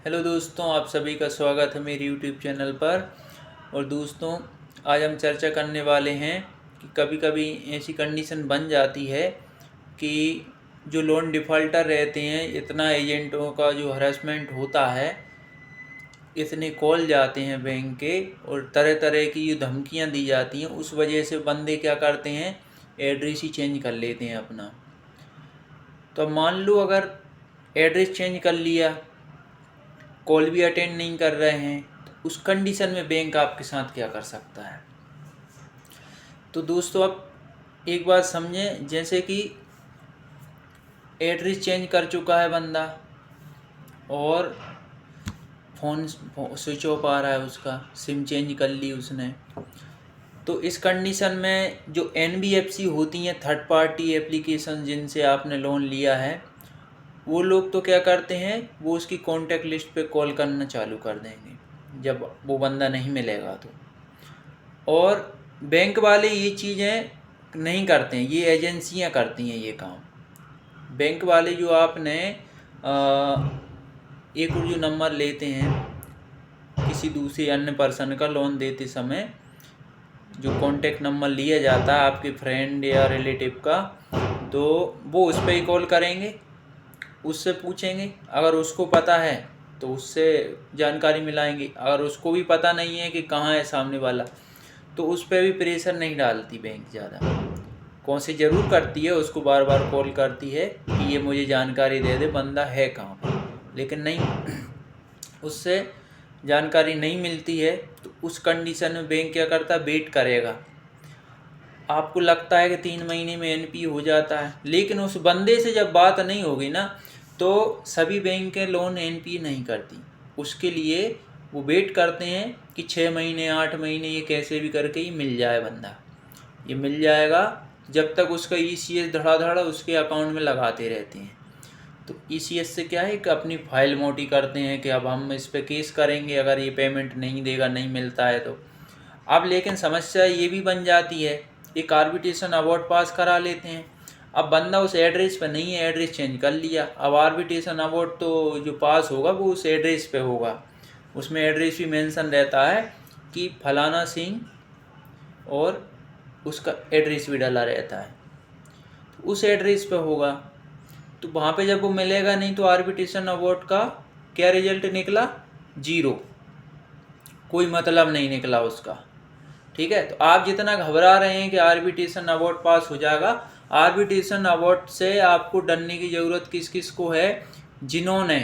Hello दोस्तों, आप सभी का स्वागत है मेरे यूट्यूब चैनल पर। और दोस्तों, आज हम चर्चा करने वाले हैं कि कभी कभी ऐसी कंडीशन बन जाती है कि जो लोन डिफ़ॉल्टर रहते हैं, इतना एजेंटों का जो हरासमेंट होता है, इतने कॉल जाते हैं बैंक के और तरह तरह की जो धमकियां दी जाती हैं, उस वजह से बंदे क्या करते हैं, एड्रेस ही चेंज कर लेते हैं अपना। तो अब मान लो अगर एड्रेस चेंज कर लिया, कॉल भी अटेंड नहीं कर रहे हैं, तो उस कंडीशन में बैंक आपके साथ क्या कर सकता है। तो दोस्तों, अब एक बात समझें, जैसे कि एड्रेस चेंज कर चुका है बंदा और फ़ोन स्विच ऑफ आ रहा है, उसका सिम चेंज कर ली उसने, तो इस कंडीशन में जो NBFC होती हैं, थर्ड पार्टी एप्लीकेशन जिनसे आपने लोन लिया है, वो लोग तो क्या करते हैं, वो उसकी कॉन्टैक्ट लिस्ट पे कॉल करना चालू कर देंगे जब वो बंदा नहीं मिलेगा तो। और बैंक वाले ये चीज़ें नहीं करते हैं, ये एजेंसियां करती हैं ये काम। बैंक वाले जो आपने एक और जो नंबर लेते हैं किसी दूसरे अन्य पर्सन का लोन देते समय, जो कॉन्टैक्ट नंबर लिया जाता है आपके फ्रेंड या रिलेटिव का, तो वो उस पर ही कॉल करेंगे, उससे पूछेंगे। अगर उसको पता है तो उससे जानकारी मिलाएंगे, अगर उसको भी पता नहीं है कि कहाँ है सामने वाला, तो उस पर भी प्रेशर नहीं डालती बैंक ज़्यादा। कोशिश ज़रूर करती है, उसको बार बार कॉल करती है कि ये मुझे जानकारी दे दे बंदा है कहाँ पर, लेकिन नहीं, उससे जानकारी नहीं मिलती है। तो उस कंडीशन में बैंक क्या करता है, वेट करेगा। आपको लगता है कि 3 महीने में NPA हो जाता है, लेकिन उस बंदे से जब बात नहीं होगी ना, तो सभी बैंकें लोन NPA नहीं करती। उसके लिए वो वेट करते हैं कि 6 महीने 8 महीने ये कैसे भी करके ही मिल जाए बंदा, ये मिल जाएगा। जब तक उसका ECS धड़ाधड़ उसके अकाउंट में लगाते रहते हैं। तो ECS से क्या है कि अपनी फाइल मोटी करते हैं कि अब हम इस पर केस करेंगे अगर ये पेमेंट नहीं देगा, नहीं मिलता है तो। अब लेकिन समस्या ये भी बन जाती है, एक आर्बिट्रेशन अवार्ड पास करा लेते हैं। अब बंदा उस एड्रेस पे नहीं है, एड्रेस चेंज कर लिया, अब आर्बिट्रेशन अवार्ड तो जो पास होगा वो उस एड्रेस पे होगा। उसमें एड्रेस भी मेंशन रहता है कि फलाना सिंह, और उसका एड्रेस भी डाला रहता है, तो उस एड्रेस पे होगा। तो वहाँ पे जब वो मिलेगा नहीं, तो आर्बिट्रेशन अवार्ड का क्या रिजल्ट निकला, 0, कोई मतलब नहीं निकला उसका। ठीक है, तो आप जितना घबरा रहे हैं कि आर्बिट्रेशन अवार्ड पास हो जाएगा, आर्बिट्रेशन अवार्ड से आपको डरने की ज़रूरत किस किस को है, जिन्होंने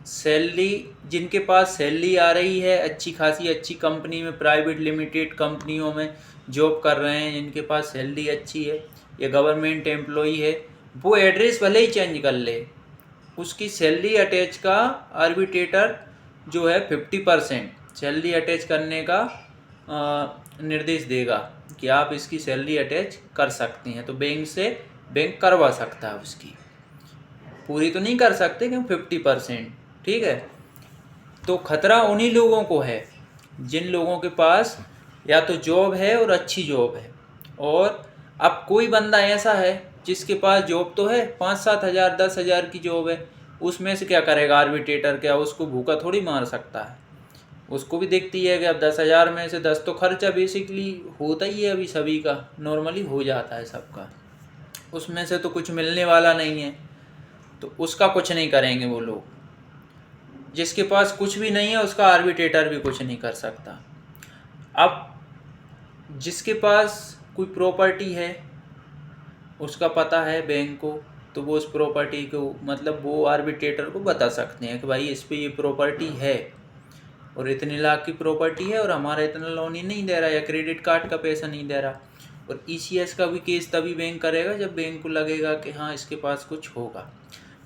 सैलरी, जिनके पास सैलरी आ रही है अच्छी खासी, अच्छी कंपनी में, प्राइवेट लिमिटेड कंपनियों में जॉब कर रहे हैं, जिनके पास सैलरी अच्छी है, या गवर्नमेंट एम्प्लॉई है, वो एड्रेस भले ही चेंज कर ले, उसकी सैलरी अटैच का आर्बिट्रेटर जो है 50% सैलरी अटैच करने का निर्देश देगा कि आप इसकी सैलरी अटैच कर सकती हैं। तो बैंक करवा सकता है, उसकी पूरी तो नहीं कर सकते क्योंकि 50%। ठीक है, तो खतरा उन्हीं लोगों को है जिन लोगों के पास या तो जॉब है और अच्छी जॉब है। और अब कोई बंदा ऐसा है जिसके पास जॉब तो है, 5-7 हज़ार 10 हज़ार की जॉब है, उसमें से क्या करेगा आर्बिट्रेटर, क्या उसको भूखा थोड़ी मार सकता है। उसको भी देखती है कि अब 10 हज़ार में से 10 तो खर्चा बेसिकली होता ही है, अभी सभी का नॉर्मली हो जाता है सबका, उसमें से तो कुछ मिलने वाला नहीं है, तो उसका कुछ नहीं करेंगे वो लोग। जिसके पास कुछ भी नहीं है उसका आर्बिट्रेटर भी कुछ नहीं कर सकता। अब जिसके पास कोई प्रॉपर्टी है, उसका पता है बैंक को, तो वो उस प्रॉपर्टी को, मतलब वो आर्बिट्रेटर को बता सकते हैं कि भाई इस पे ये प्रॉपर्टी है और इतने लाख की प्रॉपर्टी है और हमारा इतना लोन ही नहीं दे रहा, या क्रेडिट कार्ड का पैसा नहीं दे रहा। और ECS का भी केस तभी बैंक करेगा जब बैंक को लगेगा कि हाँ इसके पास कुछ होगा।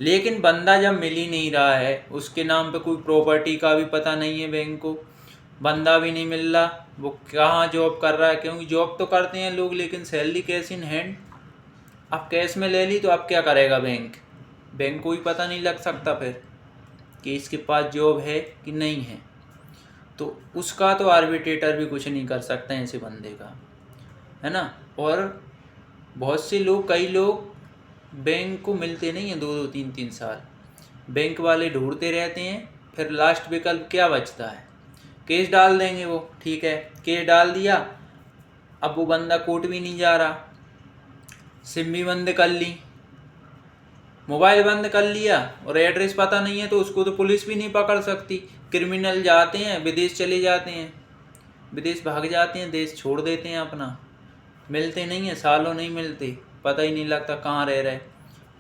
लेकिन बंदा जब मिल ही नहीं रहा है, उसके नाम पे कोई प्रॉपर्टी का भी पता नहीं है बैंक को, बंदा भी नहीं मिल रहा, वो कहाँ जॉब कर रहा है, क्योंकि जॉब तो करते हैं लोग लेकिन सैलरी कैश इन हैंड, अब कैश में ले ली तो अब क्या करेगा बैंक को ही पता नहीं लग सकता फिर कि इसके पास जॉब है कि नहीं है। तो उसका तो आर्बिट्रेटर भी कुछ नहीं कर सकते हैं ऐसे बंदे का, है ना। और बहुत से लोग, कई लोग बैंक को मिलते नहीं हैं 2-2 3-3 साल, बैंक वाले ढूंढते रहते हैं फिर लास्ट विकल्प क्या बचता है? केस डाल देंगे वो। ठीक है, केस डाल दिया, अब वो बंदा कोर्ट भी नहीं जा रहा, सिम भी बंद कर ली, मोबाइल बंद कर लिया, और एड्रेस पता नहीं है तो उसको तो पुलिस भी नहीं पकड़ सकती। क्रिमिनल जाते हैं विदेश चले जाते हैं, विदेश भाग जाते हैं, देश छोड़ देते हैं अपना, मिलते नहीं हैं, सालों नहीं मिलते, पता ही नहीं लगता कहाँ रह रहे।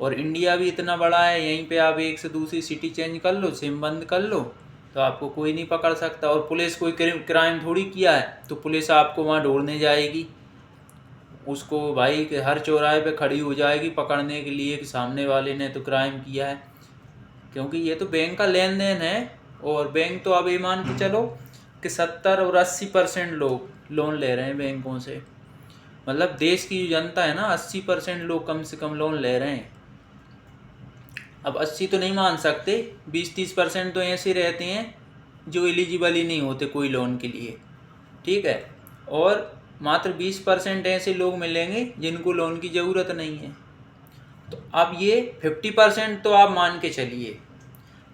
और इंडिया भी इतना बड़ा है, यहीं पे आप एक से दूसरी सिटी चेंज कर लो, सिम बंद कर लो, तो आपको कोई नहीं पकड़ सकता। और पुलिस कोई क्राइम थोड़ी किया है तो पुलिस आपको वहाँ ढूंढने जाएगी, उसको भाई कि हर चौराहे पे खड़ी हो जाएगी पकड़ने के लिए कि सामने वाले ने तो क्राइम किया है। क्योंकि ये तो बैंक का लेन देन है, और बैंक तो अब ये मान के चलो कि 70 और 80% लोग लोन ले रहे हैं बैंकों से। मतलब देश की जो जनता है ना, 80% लोग कम से कम लोन ले रहे हैं। अब 80 तो नहीं मान सकते, 20-30% तो ऐसे रहते हैं जो एलिजिबल ही नहीं होते कोई लोन के लिए। ठीक है, और मात्र 20% ऐसे लोग मिलेंगे जिनको लोन की ज़रूरत नहीं है। तो अब ये 50% तो आप मान के चलिए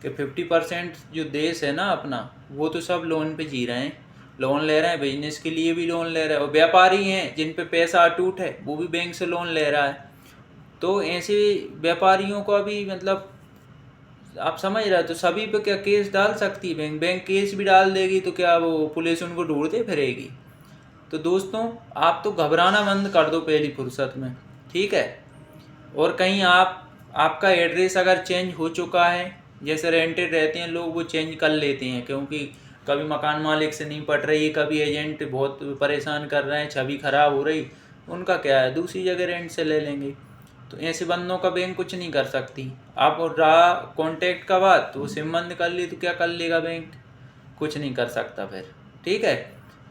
कि 50% जो देश है ना अपना, वो तो सब लोन पे जी रहे हैं, लोन ले रहे हैं, बिजनेस के लिए भी लोन ले रहे हैं, और व्यापारी हैं जिन पे पैसा अटूट है वो भी बैंक से लोन ले रहा है। तो ऐसे व्यापारियों को अभी मतलब आप समझ रहे हो, तो सभी पे क्या केस डाल सकती है बैंक? बैंक केस भी डाल देगी तो क्या वो पुलिस उनको ढूंढते फिरेगी? तो दोस्तों, आप तो घबराना बंद कर दो पहली फुर्सत में। ठीक है, और कहीं आपका एड्रेस अगर चेंज हो चुका है, जैसे रेंटेड रहते हैं लोग, वो चेंज कर लेते हैं क्योंकि कभी मकान मालिक से नहीं पट रही, कभी एजेंट बहुत परेशान कर रहे हैं, छवि खराब हो रही, उनका क्या है, दूसरी जगह रेंट से ले लेंगे। तो ऐसे बंदों का बैंक कुछ नहीं कर सकती। आप रहा कॉन्टैक्ट का बात, तो सिम बंद कर ली तो क्या कर लेगा बैंक? कुछ नहीं कर सकता फिर। ठीक है,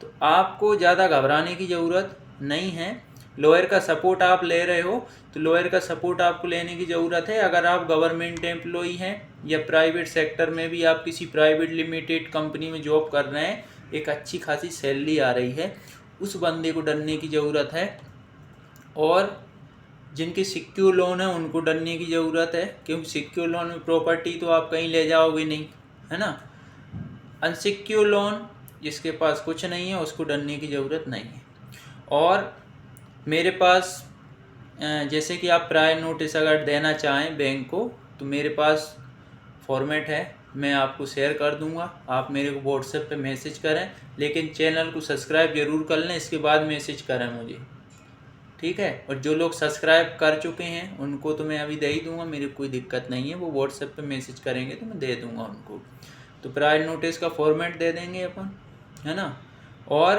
तो आपको ज़्यादा घबराने की ज़रूरत नहीं है। लॉयर का सपोर्ट आप ले रहे हो तो लॉयर का सपोर्ट आपको लेने की ज़रूरत है। अगर आप गवर्नमेंट एम्प्लॉई हैं या प्राइवेट सेक्टर में भी आप किसी प्राइवेट लिमिटेड कंपनी में जॉब कर रहे हैं, एक अच्छी खासी सैलरी आ रही है, उस बंदे को डरने की ज़रूरत है। और जिनके सिक्योर लोन है उनको डरने की ज़रूरत है, क्योंकि सिक्योर लोन में प्रॉपर्टी तो आप कहीं ले जाओगे नहीं, है ना। अनसिक्योर लोन जिसके पास कुछ नहीं है उसको डरने की ज़रूरत नहीं है। और मेरे पास जैसे कि आप प्रायर नोटिस अगर देना चाहें बैंक को, तो मेरे पास फॉर्मेट है, मैं आपको शेयर कर दूंगा। आप मेरे को व्हाट्सएप पे मैसेज करें, लेकिन चैनल को सब्सक्राइब ज़रूर कर लें, इसके बाद मैसेज करें मुझे। ठीक है, और जो लोग सब्सक्राइब कर चुके हैं उनको तो मैं अभी दे ही दूंगा, मेरी कोई दिक्कत नहीं है, वो व्हाट्सएप पे मैसेज करेंगे तो मैं दे दूंगा उनको। तो प्रायर नोटिस का फॉर्मेट दे देंगे अपन, है ना। और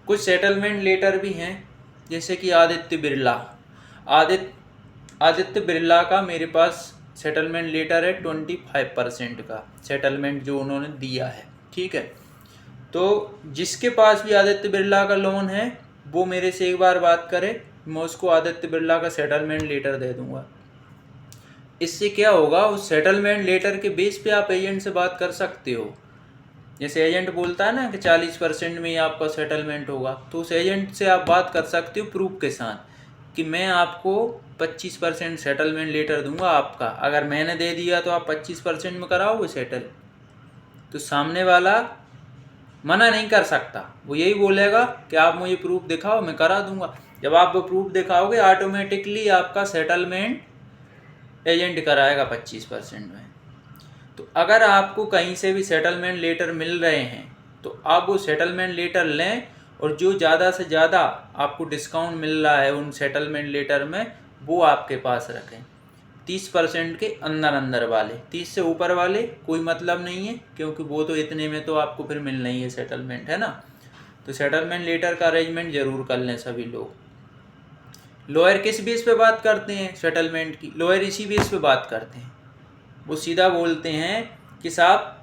कुछ सेटलमेंट लेटर भी हैं, जैसे कि आदित्य बिरला का मेरे पास सेटलमेंट लेटर है 25% का सेटलमेंट जो उन्होंने दिया है। ठीक है, तो जिसके पास भी आदित्य बिरला का लोन है वो मेरे से एक बार बात करे, मैं उसको आदित्य बिरला का सेटलमेंट लेटर दे दूंगा। इससे क्या होगा, उस सेटलमेंट लेटर के बेस पे आप एजेंट से बात कर सकते हो। जैसे एजेंट बोलता है ना कि 40% में ही आपका सेटलमेंट होगा, तो उस एजेंट से आप बात कर सकते हो प्रूफ के साथ कि मैं आपको 25% सेटलमेंट लेटर दूंगा आपका, अगर मैंने दे दिया तो आप 25% में कराओगे सेटल। तो सामने वाला मना नहीं कर सकता, वो यही बोलेगा कि आप मुझे प्रूफ दिखाओ, मैं करा दूंगा। जब आप वो प्रूफ दिखाओगे ऑटोमेटिकली आपका सेटलमेंट एजेंट कराएगा 25% में। तो अगर आपको कहीं से भी सेटलमेंट लेटर मिल रहे हैं तो आप वो सेटलमेंट लेटर लें, और जो ज़्यादा से ज़्यादा आपको डिस्काउंट मिल रहा है उन सेटलमेंट लेटर में वो आपके पास रखें। 30% के अंदर वाले, 30 से ऊपर वाले कोई मतलब नहीं है, क्योंकि वो तो इतने में तो आपको फिर मिलना ही है सेटलमेंट, है ना। तो सेटलमेंट लेटर का अरेंजमेंट ज़रूर कर लें सभी लोग। लॉयर किस बेस पे बात करते हैं सेटलमेंट की? लॉयर इसी बेस पे बात करते हैं, वो सीधा बोलते हैं कि साहब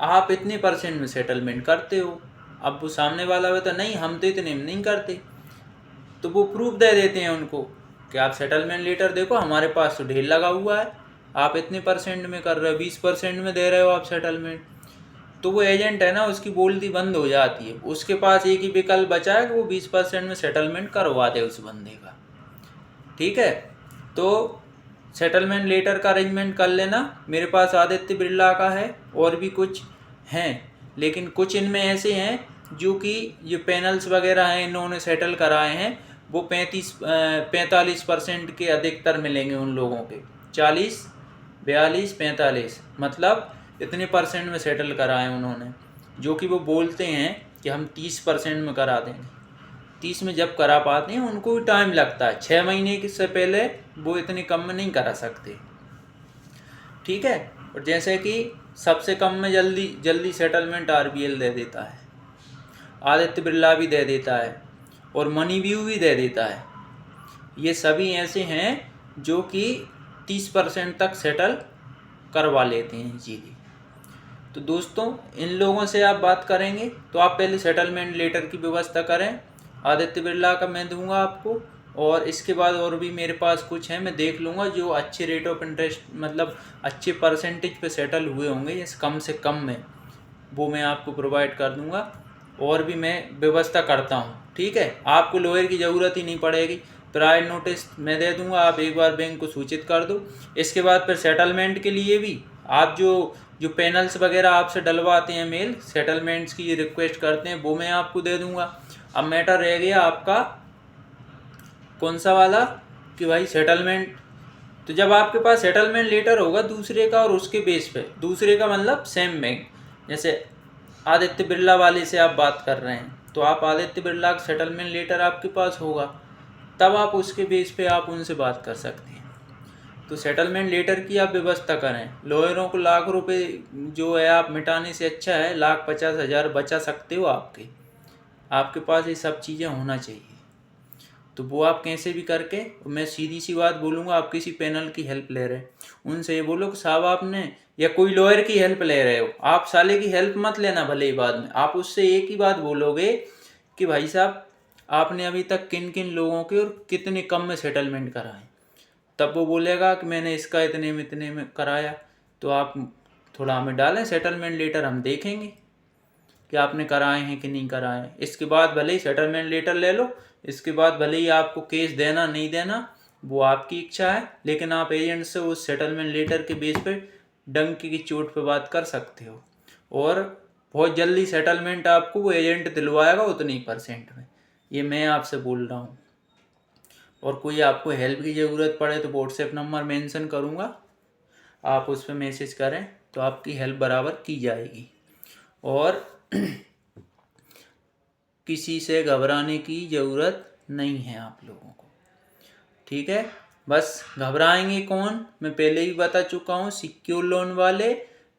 आप इतने % में सेटलमेंट करते हो। अब वो सामने वाला बता नहीं हम तो इतने में नहीं करते, तो वो प्रूफ दे देते हैं उनको कि आप सेटलमेंट लेटर देखो, हमारे पास तो ढेर लगा हुआ है, आप इतने % में कर रहे हो, 20% में दे रहे हो आप सेटलमेंट। तो वो एजेंट है ना, उसकी बोलती बंद हो जाती है, उसके पास एक ही विकल्प बचा है कि वो 20% में सेटलमेंट करवा दे उस बंदे का। ठीक है, तो सेटलमेंट लेटर का अरेंजमेंट कर लेना। मेरे पास आदित्य बिरला का है और भी कुछ हैं, लेकिन कुछ इनमें ऐसे हैं जो कि ये पैनल्स वगैरह हैं इन्होंने सेटल कराए हैं, वो 45% के अधिकतर मिलेंगे उन लोगों के। 40, 42, 45 मतलब इतने परसेंट में सेटल कराए उन्होंने, जो कि वो बोलते हैं कि हम 30% में करा देंगे। 30 में जब करा पाते हैं उनको भी टाइम लगता है, 6 महीने से पहले वो इतने कम में नहीं करा सकते। ठीक है। और जैसे कि सबसे कम में जल्दी सेटलमेंट आरबीएल दे देता है, आदित्य बिरला भी दे देता है और मनी व्यू भी दे देता है। ये सभी ऐसे हैं जो कि 30% तक सेटल करवा लेते हैं इजीली। तो दोस्तों इन लोगों से आप बात करेंगे तो आप पहले सेटलमेंट लेटर की व्यवस्था करें। आदित्य बिरला का मैं दूंगा आपको, और इसके बाद और भी मेरे पास कुछ है, मैं देख लूँगा जो अच्छे रेट ऑफ इंटरेस्ट मतलब अच्छे परसेंटेज पे सेटल हुए होंगे, जैसे कम से कम में, वो मैं आपको प्रोवाइड कर दूंगा और भी मैं व्यवस्था करता हूँ। ठीक है, आपको लॉयर की ज़रूरत ही नहीं पड़ेगी, प्रायर नोटिस मैं दे दूंगा, आप एक बार बैंक को सूचित कर दो। इसके बाद फिर सेटलमेंट के लिए भी आप जो पैनल्स वगैरह आपसे डलवाते हैं मेल, सेटलमेंट्स की रिक्वेस्ट करते हैं, वो मैं आपको दे दूंगा। अब मैटर रह गया आपका कौन सा वाला, कि भाई सेटलमेंट। तो जब आपके पास सेटलमेंट लेटर होगा दूसरे का, और उसके बेस पे दूसरे का मतलब सेम बैंक, जैसे आदित्य बिरला वाले से आप बात कर रहे हैं तो आप आदित्य बिरला का सेटलमेंट लेटर आपके पास होगा, तब आप उसके बेस पे आप उनसे बात कर सकते हैं। तो सेटलमेंट लेटर की आप व्यवस्था करें। लॉयरों को लाख रुपए जो है आप मिटाने से अच्छा है 1,50,000 बचा सकते हो आपके पास ये सब चीज़ें होना चाहिए। तो वो आप कैसे भी करके, मैं सीधी सी बात बोलूँगा, आप किसी पैनल की हेल्प ले रहे हैं उनसे ये बोलो कि साहब आपने, या कोई लॉयर की हेल्प ले रहे हो, आप साले की हेल्प मत लेना भले ही बाद में, आप उससे एक ही बात बोलोगे कि भाई साहब आपने अभी तक किन किन लोगों के और कितने कम में सेटलमेंट कराए। तब वो बोलेगा कि मैंने इसका इतने में कराया, तो आप थोड़ा हमें डालें सेटलमेंट लेटर, हम देखेंगे कि आपने कराए हैं कि नहीं कराए। इसके बाद भले ही सेटलमेंट लेटर ले लो, इसके बाद भले ही आपको केस देना नहीं देना वो आपकी इच्छा है, लेकिन आप एजेंट से उस सेटलमेंट लेटर के बेस पे डंकी की चोट पे बात कर सकते हो, और बहुत जल्दी सेटलमेंट आपको वो एजेंट दिलवाएगा उतनी परसेंट में, ये मैं आपसे बोल रहा हूँ। और कोई आपको हेल्प की ज़रूरत पड़े तो व्हाट्सएप नंबर मेंशन करूँगा, आप उस पर मैसेज करें तो आपकी हेल्प बराबर की जाएगी। और किसी से घबराने की ज़रूरत नहीं है आप लोगों को। ठीक है, बस घबराएंगे कौन, मैं पहले ही बता चुका हूँ, सिक्योर लोन वाले,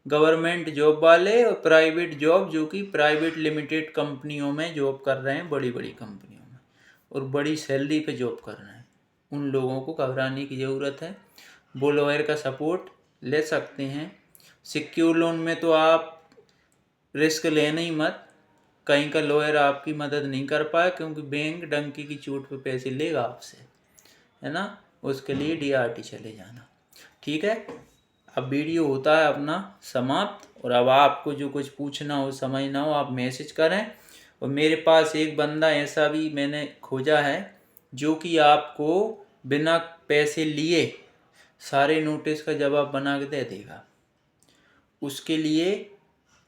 गवर्नमेंट जॉब वाले और प्राइवेट जॉब, जो कि प्राइवेट लिमिटेड कंपनियों में जॉब कर रहे हैं, बड़ी बड़ी कंपनियों में, और बड़ी सैलरी पे जॉब कर रहे हैं, उन लोगों को घबराने की ज़रूरत है। वो लॉयर का सपोर्ट ले सकते हैं। सिक्योर लोन में तो आप रिस्क लेना ही मत, कहीं का लॉयर आपकी मदद नहीं कर पाए, क्योंकि बैंक डंकी की चोट पे पैसे लेगा आपसे, है ना, उसके लिए डीआरटी चले जाना। ठीक है, अब वीडियो होता है अपना समाप्त, और अब आपको जो कुछ पूछना हो समझना हो आप मैसेज करें। और मेरे पास एक बंदा ऐसा भी मैंने खोजा है जो कि आपको बिना पैसे लिए सारे नोटिस का जवाब बना के दे देगा। उसके लिए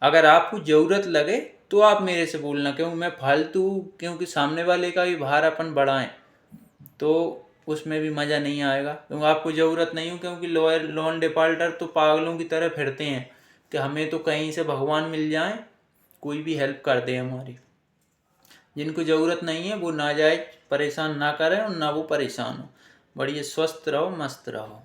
अगर आपको ज़रूरत लगे तो आप मेरे से बोलना, क्योंकि मैं फालतू, क्योंकि सामने वाले का भी भार अपन बढ़ाएं तो उसमें भी मज़ा नहीं आएगा, क्योंकि आपको ज़रूरत नहीं हो, क्योंकि लॉयर लोन डिफाल्टर तो पागलों की तरह फिरते हैं कि हमें तो कहीं से भगवान मिल जाए, कोई भी हेल्प कर दे हमारी। जिनको ज़रूरत नहीं है वो नाजायज़ परेशान ना करें और ना वो परेशान हो। बढ़िया स्वस्थ रहो, मस्त रहो।